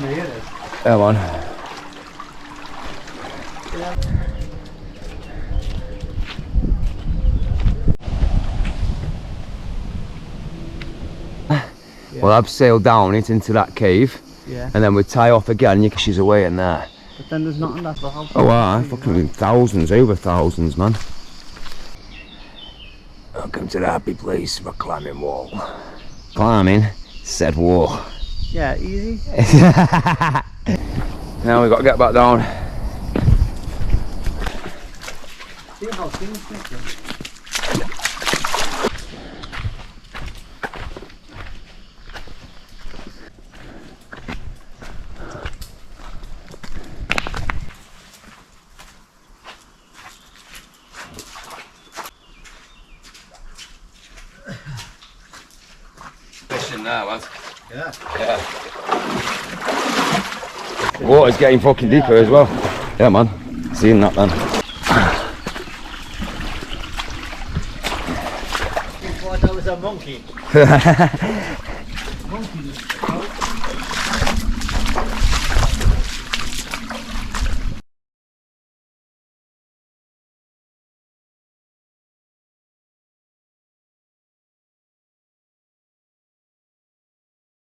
me, it is. Come on. Well, I've sailed down it into that cave, Yeah. and then we tie off again. You can she's away in there. But then there's nothing left of the house. Oh, wow, fucking thousands, over thousands, man. Welcome to the happy place of a climbing wall. Climbing said wall. Yeah, easy. Now we've got to get back down. See how things different. Fishing there, man. Yeah. Yeah. Water's getting fucking deeper as well. Yeah, man. Seeing that, man. I thought that was a monkey. Monkey.